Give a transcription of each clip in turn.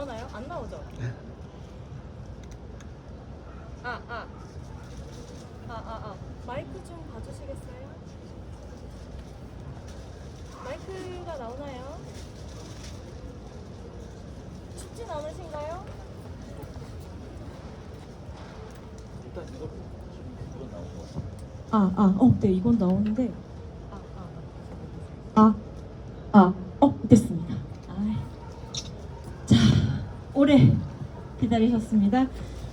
나오나요? 안 나오죠? 마이크 좀 봐주시겠어요? 마이크가 나오나요? 춥진 않으신가요? 일단 이건 나온 거. 네, 이건 나오는데. 됐습니다. 자, 오래 기다리셨습니다.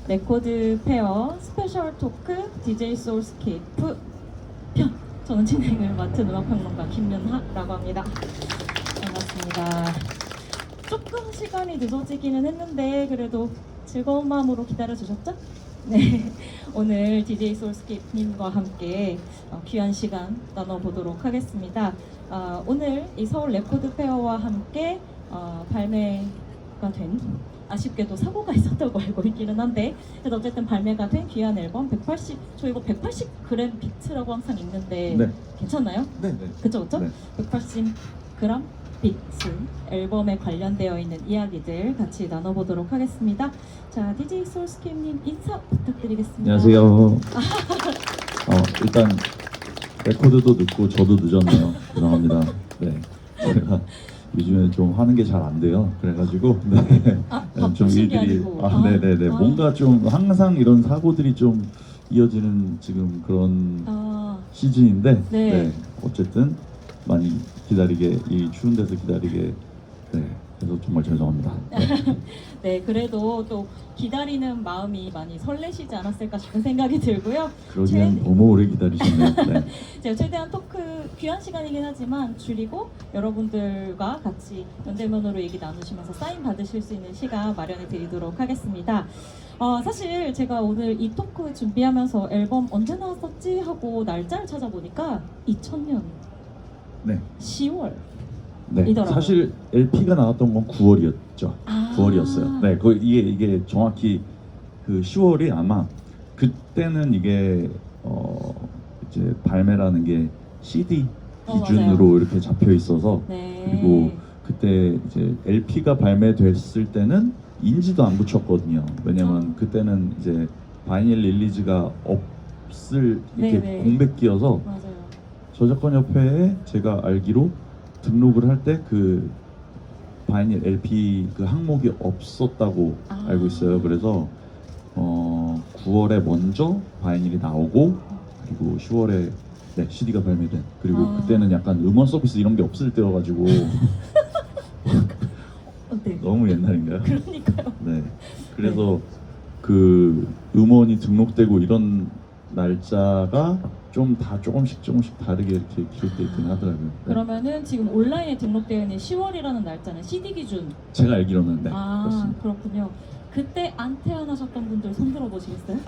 레코드 페어 스페셜 토크 DJ 소울스케이프 편. 저는 진행을 맡은 음악평론가 김윤하라고 합니다. 반갑습니다. 조금 시간이 늦어지기는 했는데 그래도 즐거운 마음으로 기다려주셨죠? 네, 오늘 DJ 소울스케이프님과 함께 귀한 시간 나눠보도록 하겠습니다. 오늘 이 서울 레코드 페어와 함께 발매가 된, 아쉽게도 사고가 있었다고 알고 있기는 한데, 그래도 어쨌든 발매가 된 귀한 앨범 180, 저 이거 180g 비트라고 항상 읽는데 네. 괜찮나요? 네. 그쵸? 네. 180g 비트 앨범에 관련되어 있는 이야기들 같이 나눠보도록 하겠습니다. 자, DJ 소울스케이프님 인사 부탁드리겠습니다. 안녕하세요. 일단 레코드도 늦고 저도 늦었네요. 죄송합니다. 네, 제가 요즘에 좀 하는 게 잘 안 돼요. 그래가지고 좀 바쁘신 게 일들이 아니고. 네네네 뭔가 좀 항상 이런 사고들이 좀 이어지는 지금 그런 시즌인데 네. 어쨌든 많이 기다리게 이 추운 데서 기다리게 그래서 정말 죄송합니다. 네, 그래도 또 기다리는 마음이 많이 설레시지 않았을까 싶은 생각이 들고요. 그러기엔 너무 오래 기다리셨네요. 네. 제가 최대한 토크 귀한 시간이긴 하지만 줄이고 여러분들과 같이 면대면으로 얘기 나누시면서 사인 받으실 수 있는 시간 마련해 드리도록 하겠습니다. 사실 제가 오늘 이 토크 준비하면서 앨범 언제 나왔었지 하고 날짜를 찾아보니까 2000년 네. 10월 네, 이더라고요. 사실 LP가 나왔던 건 9월이었죠. 9월이었어요. 네, 이게 정확히 그 10월이 아마 그때는 이게 이제 발매라는 게 CD 기준으로 맞아요. 이렇게 잡혀 있어서 네. 그리고 그때 이제 LP가 발매됐을 때는 인지도 안 붙였거든요. 왜냐면 그때는 이제 바이닐 릴리즈가 없을 이렇게 네네. 공백기여서 맞아요. 저작권협회에 제가 알기로 등록을 할 때 그 바이닐 LP 그 항목이 없었다고 알고 있어요. 그래서 9월에 먼저 바이닐이 나오고 그리고 10월에 CD가 발매된. 그리고 그때는 약간 음원 서비스 이런 게 없을 때여가지고 네. 너무 옛날인가요? 그러니까요. 네. 그래서 그 음원이 등록되고 이런 날짜가 좀 다 조금씩 다르게 이렇게 기록돼 있긴 하더라고요. 네. 그러면은 지금 온라인에 등록되어 있는 10월이라는 날짜는 CD 기준. 제가 알기로는 그렇습니다. 그렇군요. 그때 안 태어나셨던 분들 손 들어 보시겠어요?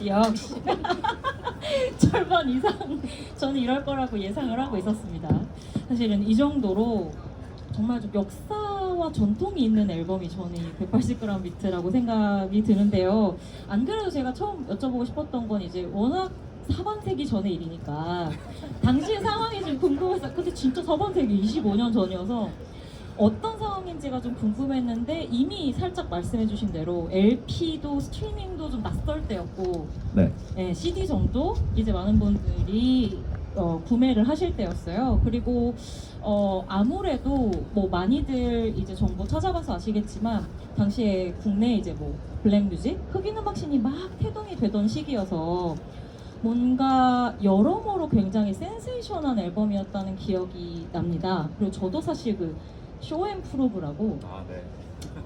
역시 절반 이상 저는 이럴 거라고 예상을 하고 있었습니다. 사실은 이 정도로 정말 좀 역사와 전통이 있는 앨범이 저는 180g 비트라고 생각이 드는데요. 안 그래도 제가 처음 여쭤보고 싶었던 건 이제 워낙 4반세기 전의 일이니까 당시의 상황이 좀 궁금해서, 근데 진짜 4반세기 25년 전이어서 어떤 상황인지가 좀 궁금했는데 이미 살짝 말씀해주신 대로 LP도 스트리밍도 좀 낯설 때였고 네. CD 정도 이제 많은 분들이 구매를 하실 때였어요. 그리고 아무래도 뭐 많이들 이제 정보 찾아봐서 아시겠지만 당시에 국내 이제 뭐 블랙뮤직, 흑인 음악씬이 막 태동이 되던 시기여서 뭔가 여러모로 굉장히 센세이션한 앨범이었다는 기억이 납니다. 그리고 저도 사실 그 쇼앤프로브라고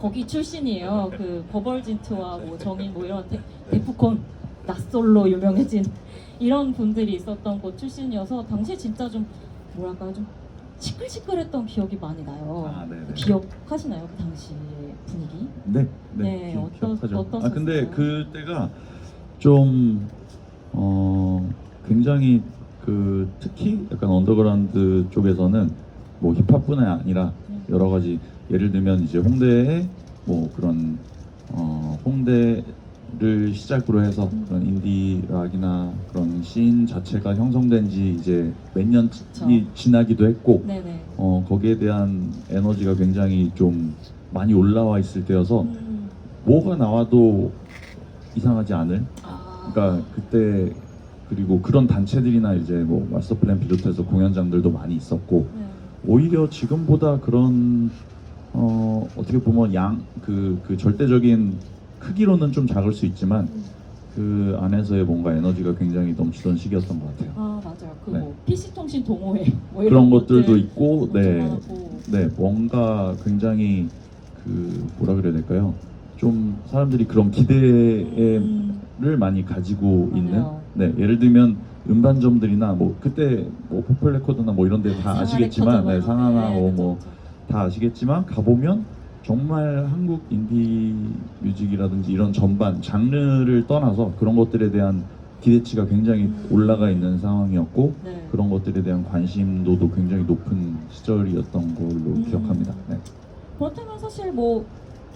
거기 출신이에요. 그 버벌진트와 뭐 정인 뭐 이런 데프콘 낯설로 유명해진 이런 분들이 있었던 곳 출신이어서 당시에 진짜 좀 뭐랄까요, 좀 시끌시끌했던 기억이 많이 나요. 기억하시나요, 그 당시 분위기? 네, 기억하죠. 어떠셨어요? 근데 그때가 좀 굉장히 그 특히 약간 언더그라운드 쪽에서는 뭐 힙합뿐만 아니라 여러 가지, 예를 들면 이제 홍대에 뭐 그런 홍대를 시작으로 해서 그런 인디 락이나 그런 씬 자체가 형성된 지 이제 몇 년이 지나기도 했고 네네. 거기에 대한 에너지가 굉장히 좀 많이 올라와 있을 때여서 뭐가 나와도 이상하지 않을. 아. 그러니까 그때 그리고 그런 단체들이나 이제 뭐 마스터 플랜 비롯해서 공연장들도 많이 있었고 네. 오히려 지금보다 그런 어떻게 보면 그 절대적인 크기로는 좀 작을 수 있지만 그 안에서의 뭔가 에너지가 굉장히 넘치던 시기였던 것 같아요. 아 맞아요. 그 네. 뭐 PC통신 동호회 뭐 그런 이런 것들도 것들 있고, 엄청 네, 많았고. 네, 뭔가 굉장히 그 뭐라 그래야 될까요? 좀 사람들이 그런 기대를 많이 가지고 있는, 맞아요. 네, 예를 들면 음반점들이나 뭐 그때 뭐 포플 레코드나 뭐 이런 데 다 상하 아시겠지만, 레코드 네, 막 상하나 네, 뭐 그쵸. 다 아시겠지만 가보면 정말 한국 인디 뮤직이라든지 이런 전반 장르를 떠나서 그런 것들에 대한 기대치가 굉장히 올라가 있는 상황이었고 네. 그런 것들에 대한 관심도도 굉장히 높은 시절이었던 걸로 기억합니다. 네. 그렇다면 사실 뭐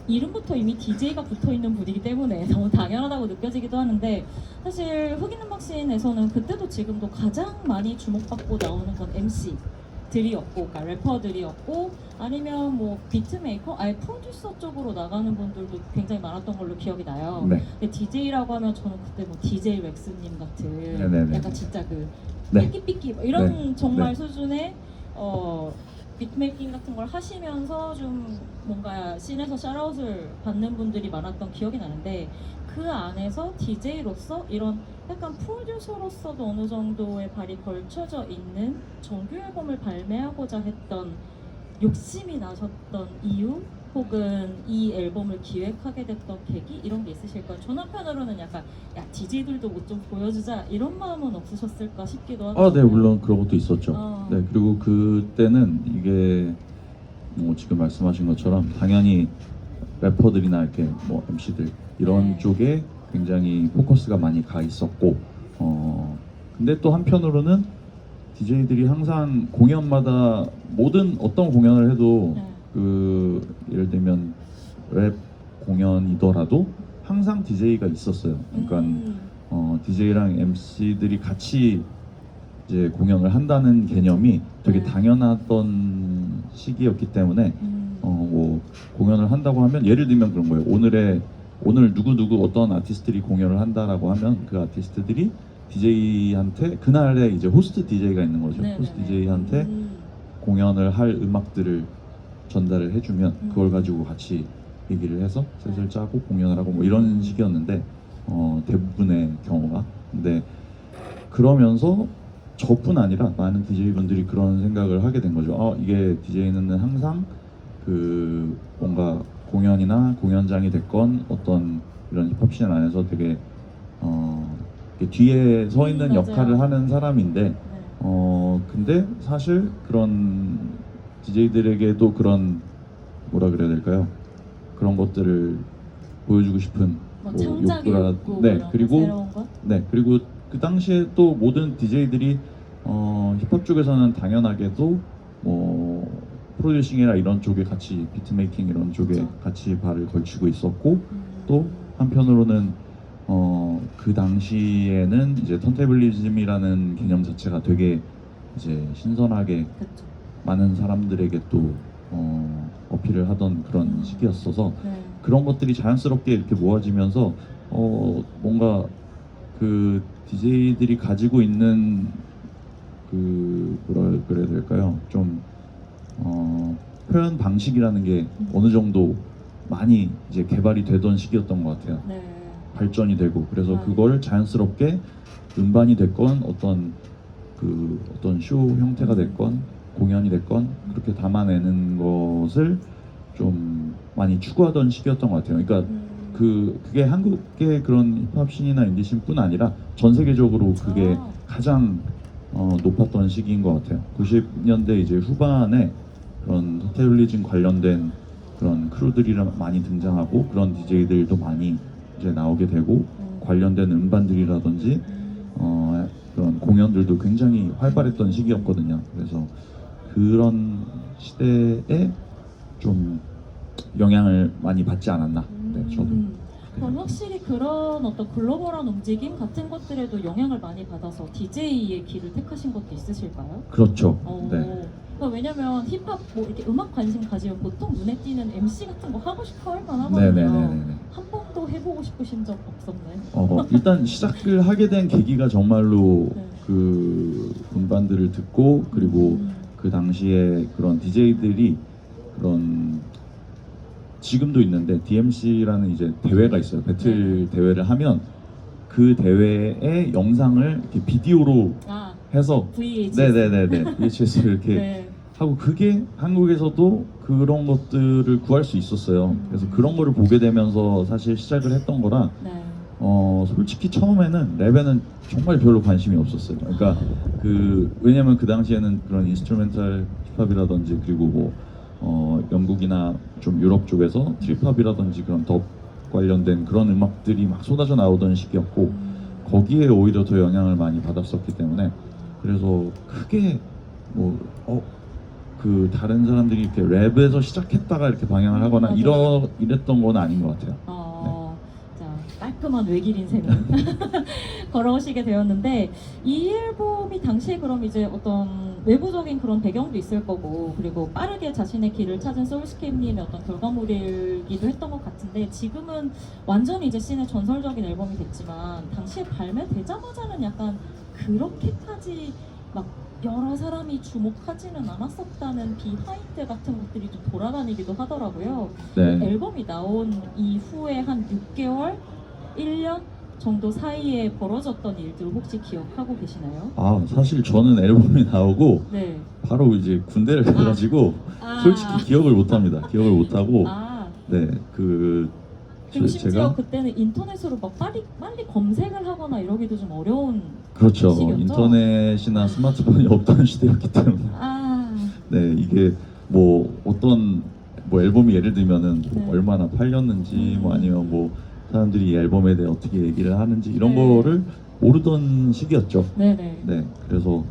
이름부터 이미 DJ가 붙어 있는 분이기 때문에 너무 당연하다고 느껴지기도 하는데 사실 흑인 음악 씬에서는 그때도 지금도 가장 많이 주목받고 나오는 건 MC들이었고, 그러니까 래퍼들이었고 아니면 뭐 비트메이커, 아예 프로듀서 쪽으로 나가는 분들도 굉장히 많았던 걸로 기억이 나요. 네. 근데 DJ라고 하면 저는 그때 뭐 DJ 웩스님 같은 네네네. 약간 진짜 그 네. 삐끼삐끼 뭐 이런 네. 정말 네. 수준의 비트메이킹 같은 걸 하시면서 좀 뭔가 씬에서 샤라웃을 받는 분들이 많았던 기억이 나는데 그 안에서 DJ로서 이런 약간 프로듀서로서도 어느 정도의 발이 걸쳐져 있는 정규 앨범을 발매하고자 했던 욕심이 나셨던 이유 혹은 이 앨범을 기획하게 됐던 계기 이런 게 있으실까요? 전 한편으로는 약간 야 DJ들도 뭐 좀 보여주자 이런 마음은 없으셨을까 싶기도 하고. 아, 네, 물론 그런 것도 있었죠. 어. 네, 그리고 그때는 이게 뭐 지금 말씀하신 것처럼 당연히 래퍼들이나 이렇게 뭐 MC들 이런 네. 쪽에 굉장히 포커스가 많이 가 있었고, 근데 또 한편으로는 DJ들이 항상 공연마다 모든 어떤 공연을 해도 네. 그 예를 들면 랩 공연이더라도 항상 DJ가 있었어요. 그러니까 DJ랑 MC들이 같이 이제 공연을 한다는 개념이 되게 네. 당연하던 시기였기 때문에 뭐 공연을 한다고 하면 예를 들면 그런 거예요. 오늘 누구 어떤 아티스트들이 공연을 한다라고 하면 그 아티스트들이 DJ한테 그날에 이제 호스트 DJ가 있는 거죠. 네네네. 호스트 DJ한테 공연을 할 음악들을 전달을 해주면 그걸 가지고 같이 얘기를 해서 셋을 짜고 공연을 하고 뭐 이런 식이었는데 대부분의 경우가. 근데 그러면서 저뿐 아니라 많은 DJ분들이 그런 생각을 하게 된 거죠. 이게 DJ는 항상 그 뭔가 공연이나 공연장이 됐건 어떤 이런 힙합 씬 안에서 되게 이렇게 뒤에 서 있는 맞아요. 역할을 하는 사람인데 네. 근데 사실 그런 DJ들에게도 그런 뭐라 그래야 될까요? 그런 것들을 보여주고 싶은 뭐 창작이 욕구라- 있고 네, 그런 그리고 새로운 것? 네, 그리고 그 당시에 또 모든 DJ들이 힙합 쪽에서는 당연하게도 뭐 프로듀싱이나 이런 쪽에 같이 비트메이킹 이런 쪽에 그쵸. 같이 발을 걸치고 있었고 또 한편으로는 그 당시에는 이제 턴테이블리즘이라는 개념 자체가 되게 이제 신선하게 그쵸. 많은 사람들에게 또 어필을 하던 그런 시기였어서 네. 그런 것들이 자연스럽게 이렇게 모아지면서 뭔가 그 DJ들이 가지고 있는 그 뭐라 그래야 될까요? 좀 표현 방식이라는 게 어느 정도 많이 이제 개발이 되던 시기였던 것 같아요. 네. 발전이 되고 그래서 아. 그걸 자연스럽게 음반이 됐건 어떤 쇼 형태가 됐건 공연이 됐건 그렇게 담아내는 것을 좀 많이 추구하던 시기였던 것 같아요. 그러니까 그게 한국의 그런 힙합 씬이나 인디 씬뿐 아니라 전 세계적으로 그게 아. 가장 높았던 시기인 것 같아요. 90년대 이제 후반에 그런 턴테이블리즘 관련된 그런 크루들이 많이 등장하고 그런 DJ들도 많이 이제 나오게 되고 관련된 음반들이라든지 그런 공연들도 굉장히 활발했던 시기였거든요. 그래서 그런 시대에 좀 영향을 많이 받지 않았나. 네, 저도. 그럼 확실히 그런 어떤 글로벌한 움직임 같은 것들에도 영향을 많이 받아서 DJ의 길을 택하신 것도 있으실까요? 그렇죠. 네. 그러니까 왜냐면 힙합 뭐 이렇게 음악 관심 가지면 보통 눈에 띄는 MC 같은 거 하고 싶어 할 만하거든요. 네네네네. 한 번도 해보고 싶으신 적 없었나요? 일단 시작을 하게 된 계기가 정말로 네. 그 음반들을 듣고 그리고 그 당시에 그런 DJ들이 그런 지금도 있는데 DMC라는 이제 대회가 있어요. 배틀 대회를 하면 그 대회의 영상을 이렇게 비디오로 아, 해서 VHS. 네네네네 VHS를 이렇게 네. 하고 그게 한국에서도 그런 것들을 구할 수 있었어요. 그래서 그런 거를 보게 되면서 사실 시작을 했던 거라 네. 솔직히 처음에는 랩에는 정말 별로 관심이 없었어요. 그러니까 왜냐면 그 당시에는 그런 인스트루멘탈 힙합이라든지 그리고 뭐 영국이나 좀 유럽 쪽에서 트립합이라든지 그런 덥 관련된 그런 음악들이 막 쏟아져 나오던 시기였고 거기에 오히려 더 영향을 많이 받았었기 때문에 그래서 크게 그 다른 사람들이 이렇게 랩에서 시작했다가 이렇게 방향을 하거나 맞아요. 이랬던 건 아닌 것 같아요. 자, 깔끔한 외길 인생을 걸어오시게 되었는데 이 앨범이 당시에 그럼 이제 어떤 외부적인 그런 배경도 있을 거고 그리고 빠르게 자신의 길을 찾은 소울스케이프님의 어떤 결과물이기도 했던 것 같은데 지금은 완전히 이제 씬의 전설적인 앨범이 됐지만 당시에 발매되자마자는 약간 그렇게까지 막 여러 사람이 주목하지는 않았었다는 비하인드 같은 것들이 좀 돌아다니기도 하더라고요. 네. 앨범이 나온 이후에 한 6개월, 1년 정도 사이에 벌어졌던 일들 혹시 기억하고 계시나요? 사실 저는 앨범이 나오고 네. 바로 이제 군대를 가가지고 솔직히 기억을 못합니다. 기억을 못하고 네, 그리고 심지어 제가 그때는 인터넷으로 막 빨리 검색을 하거나 이러기도 좀 어려운 그렇죠. 시기였죠? 인터넷이나 스마트폰이 없던 시대였기 때문에 네, 이게 뭐 어떤 뭐 앨범이 예를 들면은 뭐 네. 얼마나 팔렸는지 뭐 아니면 뭐 사람들이 이 앨범에 대해 어떻게 얘기를 하는지 이런 네. 거를 모르던 시기였죠. 네네. 네, 그래서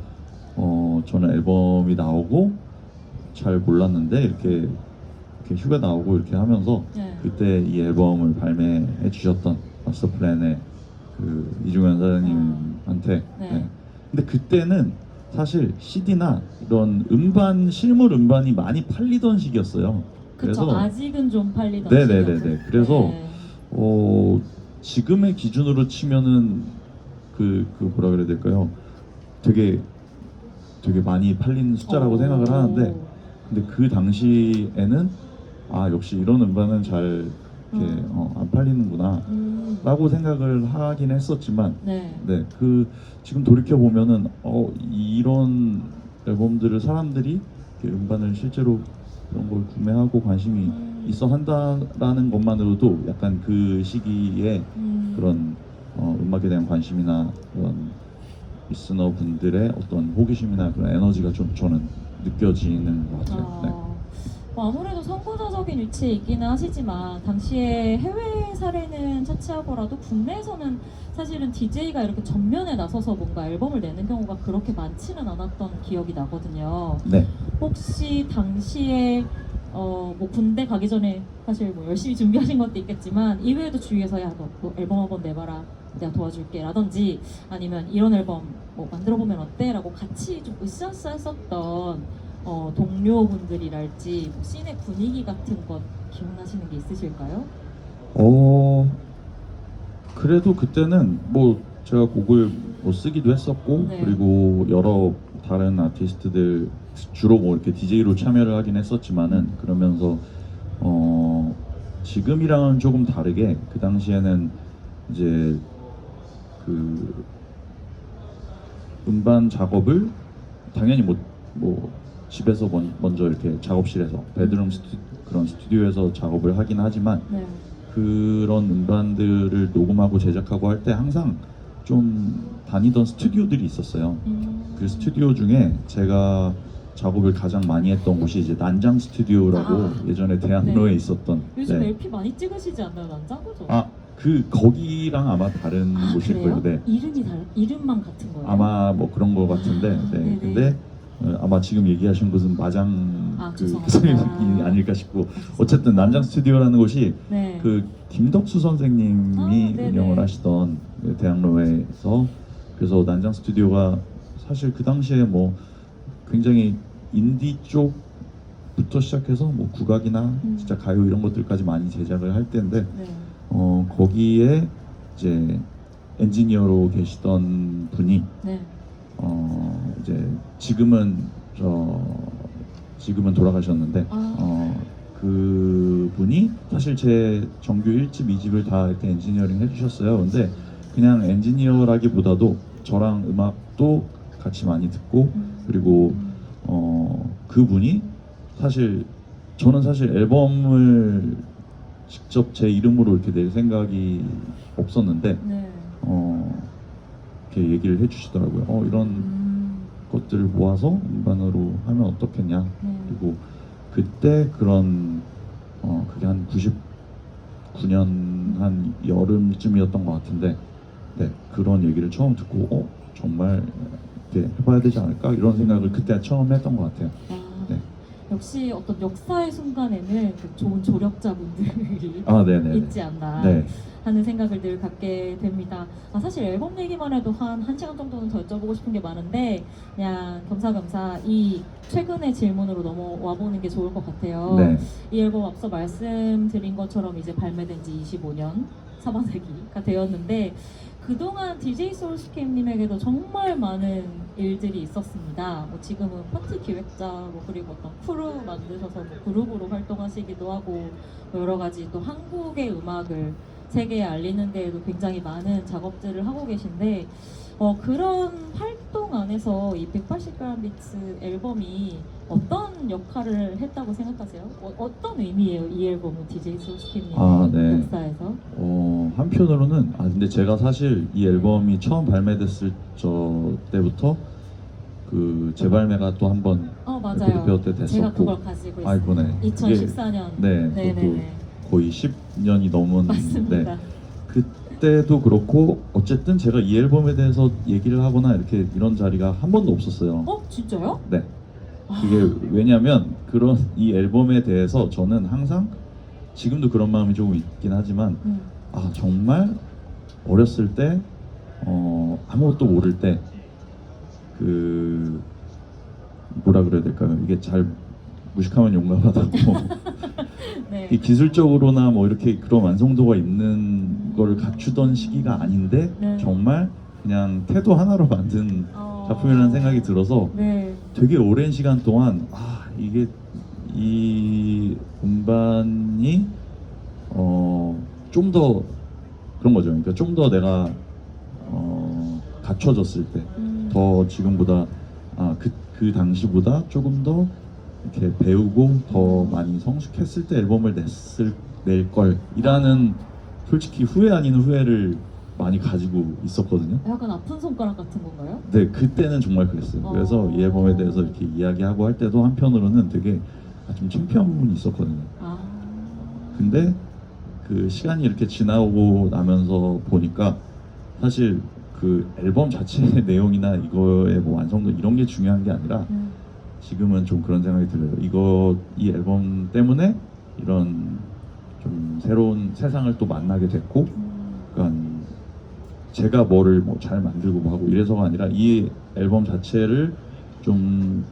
저는 앨범이 나오고 잘 몰랐는데 이렇게 휴가 나오고 이렇게 하면서 네. 그때 이 앨범을 발매해 주셨던 마스터 플랜의 그 이중현 사장님한테 네. 근데 그때는 사실 CD나 이런 실물 음반이 많이 팔리던 시기였어요. 그쵸. 아직은 좀 팔리던 네네네네. 시기였죠. 그래서 네. 지금의 기준으로 치면은 뭐라 그래야 될까요? 되게 많이 팔린 숫자라고 생각을 하는데 근데 그 당시에는 역시 이런 음반은 잘 이렇게 안 팔리는구나 라고 생각을 하긴 했었지만 네. 네, 지금 돌이켜 보면은 이런 앨범들을 사람들이 이렇게 음반을 실제로 그런 걸 구매하고 관심이 있어 한다라는 것만으로도 약간 그 시기에 그런 음악에 대한 관심이나 그런 리스너 분들의 어떤 호기심이나 그런 에너지가 좀 저는 느껴지는 것 같아요. 네. 아무래도 선구자적인 위치에 있기는 하시지만 당시에 해외 사례는 차치하고라도 국내에서는 사실은 DJ가 이렇게 전면에 나서서 뭔가 앨범을 내는 경우가 그렇게 많지는 않았던 기억이 나거든요. 네. 혹시 당시에 뭐 군대 가기 전에 사실 뭐 열심히 준비하신 것도 있겠지만 이외에도 주위에서 야 너 앨범 한번 내봐라 내가 도와줄게 라든지 아니면 이런 앨범 뭐 만들어보면 어때? 라고 같이 좀 으쌰으쌰했었던 동료분들이랄지 뭐 씬의 분위기 같은 것 기억나시는 게 있으실까요? 그래도 그때는 뭐 제가 곡을 뭐 쓰기도 했었고 네. 그리고 여러 다른 아티스트들 주로 뭐 이렇게 DJ로 참여를 하긴 했었지만은 그러면서 지금이랑은 조금 다르게 그 당시에는 이제 그 음반 작업을 당연히 뭐 집에서 먼저 이렇게 작업실에서 베드룸 그런 스튜디오에서 작업을 하긴 하지만 네. 그런 음반들을 녹음하고 제작하고 할 때 항상 좀 다니던 스튜디오들이 있었어요. 그 스튜디오 중에 제가 작업을 가장 많이 했던 곳이 이제 난장 스튜디오라고 예전에 대학로에 네. 있었던 요즘 네. LP 많이 찍으시지 않나요? 난장고죠? 거기랑 아마 다른 곳일 그래요? 거예요. 네. 이름만 같은 거예요? 아마 뭐 그런 거 같은데 네. 네네. 근데 아마 지금 얘기하신 곳은 마장 죄송합니다. 이 아닐까 싶고 어쨌든 난장 스튜디오라는 곳이 네. 그 김덕수 선생님이 네네. 운영을 하시던 대학로에서 그래서 난장 스튜디오가 사실 그 당시에 뭐 굉장히 인디 쪽부터 시작해서 뭐 국악이나 진짜 가요 이런 것들까지 많이 제작을 할 때인데 네. 거기에 이제 엔지니어로 계시던 분이 네. 이제 지금은 돌아가셨는데 그 분이 사실 제 정규 1집, 2집을 다 이렇게 엔지니어링 해주셨어요. 근데 그냥 엔지니어라기보다도 저랑 음악도 같이 많이 듣고 그리고 그분이 사실 저는 사실 앨범을 직접 제 이름으로 이렇게 낼 생각이 없었는데 네. 이렇게 얘기를 해주시더라고요. 이런 것들을 모아서 음반으로 하면 어떻겠냐. 그리고 그때 그런 그게 한 99년 한 여름쯤이었던 것 같은데 네, 그런 얘기를 처음 듣고 정말 이렇게 해봐야 되지 않을까 이런 생각을 그때 처음 했던 것 같아요. 네. 역시 어떤 역사의 순간에는 그 좋은 조력자분들이 네네. 있지 않나 네. 하는 생각을 늘 갖게 됩니다. 사실 앨범 얘기만 해도 한 1시간 정도는 더 여쭤보고 싶은 게 많은데 그냥 겸사겸사 이 최근의 질문으로 넘어와 보는 게 좋을 것 같아요. 네. 이 앨범 앞서 말씀드린 것처럼 이제 발매된 지 25년 사반세기가 되었는데 그동안 DJ 소울스케이프님에게도 정말 많은 일들이 있었습니다. 뭐 지금은 파티 기획자, 뭐 그리고 어떤 크루 만드셔서 뭐 그룹으로 활동하시기도 하고 뭐 여러 가지 또 한국의 음악을 세계에 알리는 데에도 굉장히 많은 작업들을 하고 계신데 그런 활동 안에서 이 180g 비츠 앨범이 어떤 역할을 했다고 생각하세요? 어떤 의미예요 이 앨범은 DJ 소울스케이프님 네. 역사에서? 한편으로는 근데 제가 사실 이 앨범이 처음 발매됐을 때부터 그 재발매가 또 한번 맞아요. 배우 때 됐었고 제가 그걸 가지고 있어요. 아이고, 네. 2014년. 네, 네네네. 거의 10년이 넘은 맞습니다. 네. 그때도 그렇고 어쨌든 제가 이 앨범에 대해서 얘기를 하거나 이렇게 이런 자리가 한 번도 없었어요. 진짜요? 네. 그게 왜냐면 이 앨범에 대해서 저는 항상 지금도 그런 마음이 조금 있긴 하지만 정말 어렸을 때 아무것도 모를 때 그 뭐라 그래야 될까요? 이게 잘 무식하면 용감하다고 네. 이 기술적으로나 뭐 이렇게 그런 완성도가 있는 거를 갖추던 시기가 아닌데 네. 정말 그냥 태도 하나로 만든 작품이라는 생각이 들어서 네. 되게 오랜 시간 동안 이게 이 음반이 좀 더 그런 거죠. 그러니까 좀 더 내가 갖춰졌을 때 더 지금보다 그 당시보다 조금 더 이렇게 배우고 더 많이 성숙했을 때 앨범을 낼 걸이라는 솔직히 후회 아닌 후회를 많이 가지고 있었거든요. 약간 아픈 손가락 같은 건가요? 네, 그때는 정말 그랬어요. 그래서 이 앨범에 대해서 이렇게 이야기하고 할 때도 한편으로는 되게 좀 창피한 부분이 있었거든요. 근데 그 시간이 이렇게 지나오고 나면서 보니까 사실 그 앨범 자체의 내용이나 이거의 뭐 완성도 이런 게 중요한 게 아니라 지금은 좀 그런 생각이 들어요. 이 앨범 때문에 이런 좀 새로운 세상을 또 만나게 됐고, 그러니까 제가 뭐를 뭐 잘 만들고 뭐 하고 이래서가 아니라 이 앨범 자체를 좀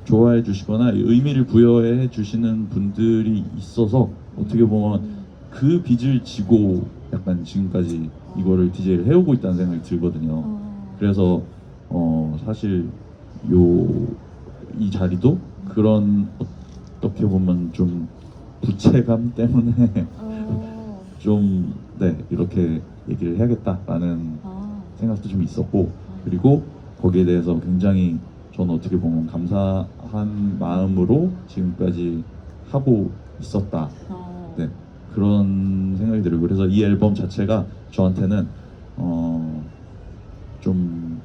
좋아해 주시거나 의미를 부여해 주시는 분들이 있어서 어떻게 보면 그 빚을 지고 약간 지금까지 이거를 DJ를 해오고 있다는 생각이 들거든요. 그래서 사실 이 자리도 그런 어떻게 보면 좀 부채감 때문에 좀 이렇게 얘기를 해야겠다라는 생각도 좀 있었고 그리고 거기에 대해서 굉장히 저는 어떻게 보면 감사한 마음으로 지금까지 하고 있었다. 네, 그런 생각이 들어요. 그래서 이 앨범 자체가 저한테는 좀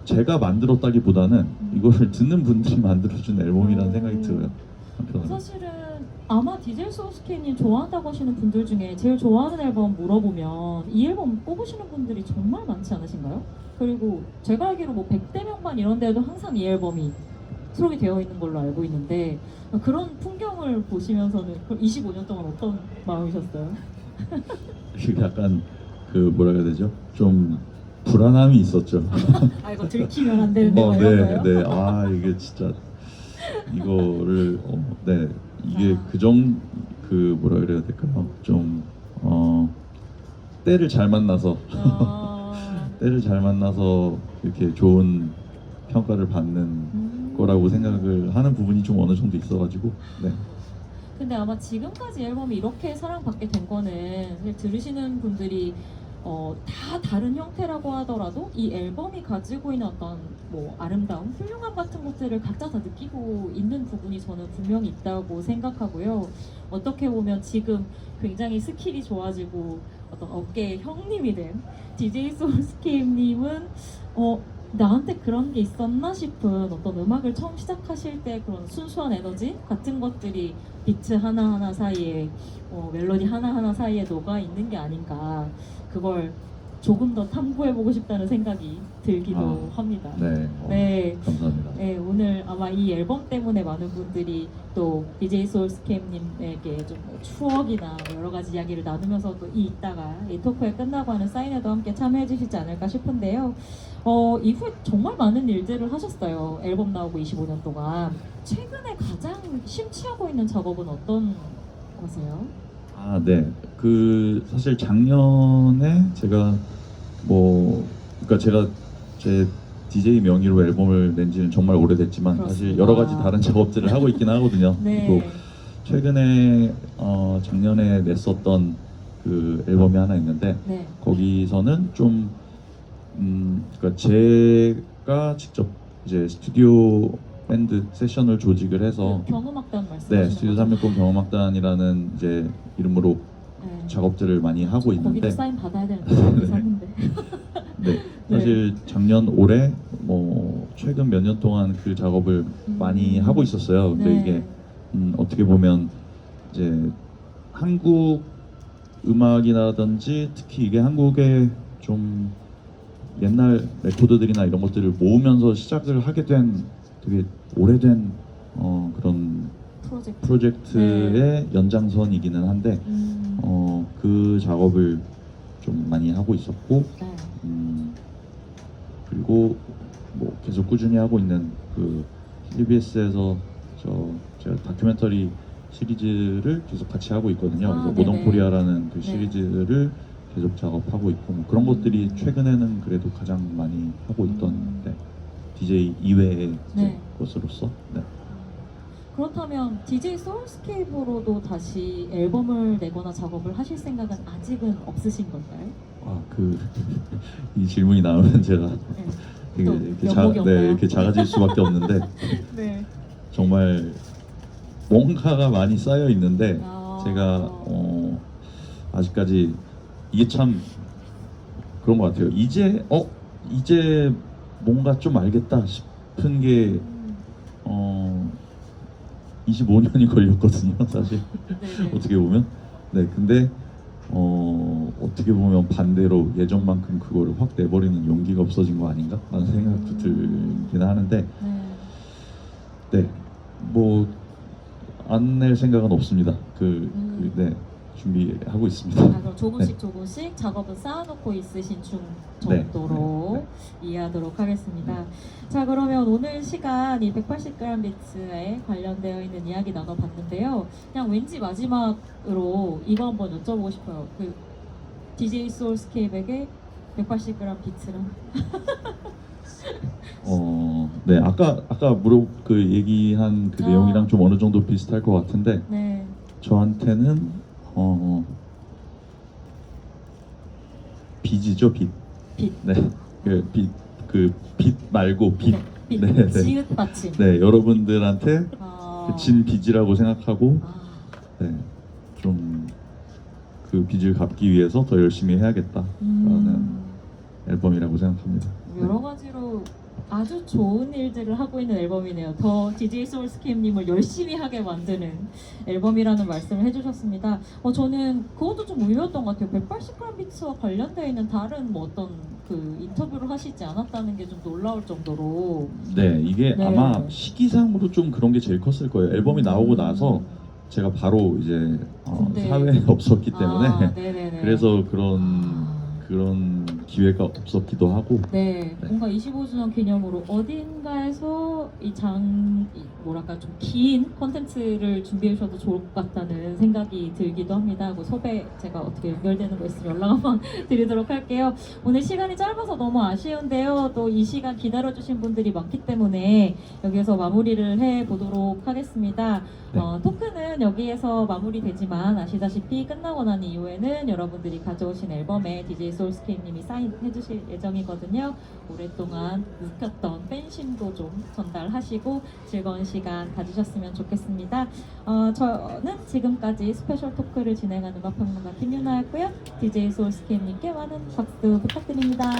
제가 만들었다기보다는 이거를 듣는 분들이 만들어준 앨범이라는 생각이 들어요. 한편으로. 사실은 아마 DJ 소울스케이프님 좋아한다고 하시는 분들 중에 제일 좋아하는 앨범 물어보면 이 앨범 꼽으시는 분들이 정말 많지 않으신가요? 그리고 제가 알기로 뭐 100대 명반 이런 데도 항상 이 앨범이 수록이 되어 있는 걸로 알고 있는데 그런 풍경을 보시면서는 25년 동안 어떤 마음이셨어요? 약간 그 뭐라 해야 되죠? 좀 불안함이 있었죠. 아 이거 들키면 안 되는데 뭐 네, 이런 거요? 네. 아 이게 진짜 이거를 네 이게 아. 그 뭐라 그래야 될까요? 좀 때를 잘 만나서 때를 잘 만나서 이렇게 좋은 평가를 받는 거라고 생각을 하는 부분이 좀 어느 정도 있어가지고 네. 근데 아마 지금까지 앨범이 이렇게 사랑받게 된 거는 사실 들으시는 분들이 다 다른 형태라고 하더라도 이 앨범이 가지고 있는 어떤 뭐 아름다움, 훌륭함 같은 것들을 각자 다 느끼고 있는 부분이 저는 분명히 있다고 생각하고요. 어떻게 보면 지금 굉장히 스킬이 좋아지고 어떤 업계의 형님이 된 DJ 소울스케ip님은 나한테 그런 게 있었나 싶은 어떤 음악을 처음 시작하실 때 그런 순수한 에너지 같은 것들이 비트 하나하나 사이에 멜로디 하나하나 사이에 녹아 있는 게 아닌가, 그걸 조금 더 탐구해보고 싶다는 생각이 들기도 합니다. 네. 네. 감사합니다. 네, 오늘 아마 이 앨범 때문에 많은 분들이 또 DJ 소울스케ip님에게 좀뭐 추억이나 여러 가지 이야기를 나누면서 또 이따가 이 토크에 끝나고 하는 사인회도 함께 참여해 주시지 않을까 싶은데요. 이후에 정말 많은 일들을 하셨어요. 앨범 나오고 25년 동안. 최근에 가장 심취하고 있는 작업은 어떤 거세요? 아, 네. 그 사실 작년에 제가 그러니까 제가 제 DJ 명의로 앨범을 낸 지는 정말 오래됐지만 사실 그렇습니다. 여러 가지 다른 작업들을 하고 있긴 하거든요. 네. 그리고 최근에 작년에 냈었던 그 앨범이 하나 있는데 네. 거기서는 좀 그러니까 제가 직접 이제 스튜디오 밴드 세션을 조직을 해서 그 경음악단 말씀하시는 네, 스튜디오 거죠? 360 경음악단이라는 이제 이름으로 네. 작업들을 많이 하고 거기도 있는데 사인 받아야 되는데 샀는데. 네, 사실 작년 올해 뭐 최근 몇 년 동안 그 작업을 많이 하고 있었어요. 근데 네. 이게 어떻게 보면 이제 한국 음악이라든지 특히 이게 한국의 좀 옛날 레코드들이나 이런 것들을 모으면서 시작을 하게 된 되게 오래된 그런 프로젝트의 네. 연장선이기는 한데 그 작업을 좀 많이 하고 있었고 네. 그리고 뭐 계속 꾸준히 하고 있는 그 CBS에서 제가 다큐멘터리 시리즈를 계속 같이 하고 있거든요. 아, 그래서 네네. 모던 코리아라는 그 네. 시리즈를 계속 작업하고 있고 뭐 그런 것들이 최근에는 그래도 가장 많이 하고 있던 네, DJ 이외의 이제 네. 것으로서 네. 그렇다면 DJ 소울스케이프로도 다시 앨범을 내거나 작업을 하실 생각은 아직은 없으신 건가요? 이 질문이 나오면 제가 네. 되게 또 이렇게 면목이 없나요? 이렇게 작아질 수밖에 없는데 네. 정말 뭔가가 많이 쌓여 있는데 아. 제가 아직까지 이게 참 그런 것 같아요. 이제 뭔가 좀 알겠다 싶은 게 25년이 걸렸거든요, 사실. 네네. 어떻게 보면. 네, 근데 어떻게 보면 반대로 예전만큼 그거를 확 내버리는 용기가 없어진 거 아닌가? 라는 생각도 들긴 하는데, 네. 네, 뭐 안 낼 생각은 없습니다. 네, 준비하고 있습니다. 아, 그럼 조금씩 네. 조금씩 작업은 쌓아놓고 있으신 중 네. 정도로 이해하도록 하겠습니다. 자, 그러면 오늘 시간 이 180g 비트에 관련되어 있는 이야기 나눠봤는데요. 그냥 왠지 마지막으로 이거 한번 여쭤보고 싶어요. 그 DJ 소울스케이프에게 180g 비트랑 네, 아까 얘기한 그 내용이랑 좀 어느 정도 비슷할 것 같은데 네. 저한테는 빚이죠, 빚. 빛. 네, 빚 말고 빚. 네. 빛. 네, 네. 지읒 받침. 네, 여러분들한테 아. 그 진 빚이라고 생각하고 아. 네, 좀 그 빚을 갚기 위해서 더 열심히 해야겠다라는 앨범이라고 생각합니다. 여러 가지로 아주 좋은 일들을 하고 있는 앨범이네요. 더 DJ 소울스케ip님을 열심히 하게 만드는 앨범이라는 말씀을 해주셨습니다. 저는 그것도 좀 의외였던 것 같아요. 180g 비트와 관련되어 있는 다른 뭐 어떤 그 인터뷰를 하시지 않았다는 게 좀 놀라울 정도로. 네, 이게 네. 아마 시기상으로 좀 그런 게 제일 컸을 거예요. 앨범이 나오고 나서 제가 바로 이제 군대. 사회에 없었기 때문에 아, 네네네. 그래서 아. 그런 기회가 없었기도 하고 네, 네. 뭔가 25주년 기념으로 어딘가에서 뭐랄까 좀 긴 컨텐츠를 준비해 주셔도 좋을 것 같다는 생각이 들기도 합니다. 뭐 섭외 제가 어떻게 연결되는 거 있으면 연락 한번 드리도록 할게요. 오늘 시간이 짧아서 너무 아쉬운데요. 또 이 시간 기다려주신 분들이 많기 때문에 여기에서 마무리를 해보도록 하겠습니다. 네. 토크는 여기에서 마무리되지만 아시다시피 끝나고 난 이후에는 여러분들이 가져오신 앨범에 DJ 소울스케이님이 사인해 주실 예정이거든요. 오랫동안 묵혔던 팬심도 좀 전달하시고 즐거운 시간 가지셨으면 좋겠습니다. 저는 지금까지 스페셜 토크를 진행한 음악평론가 김유나였고요. DJ 소울스케이님께 많은 박수 부탁드립니다.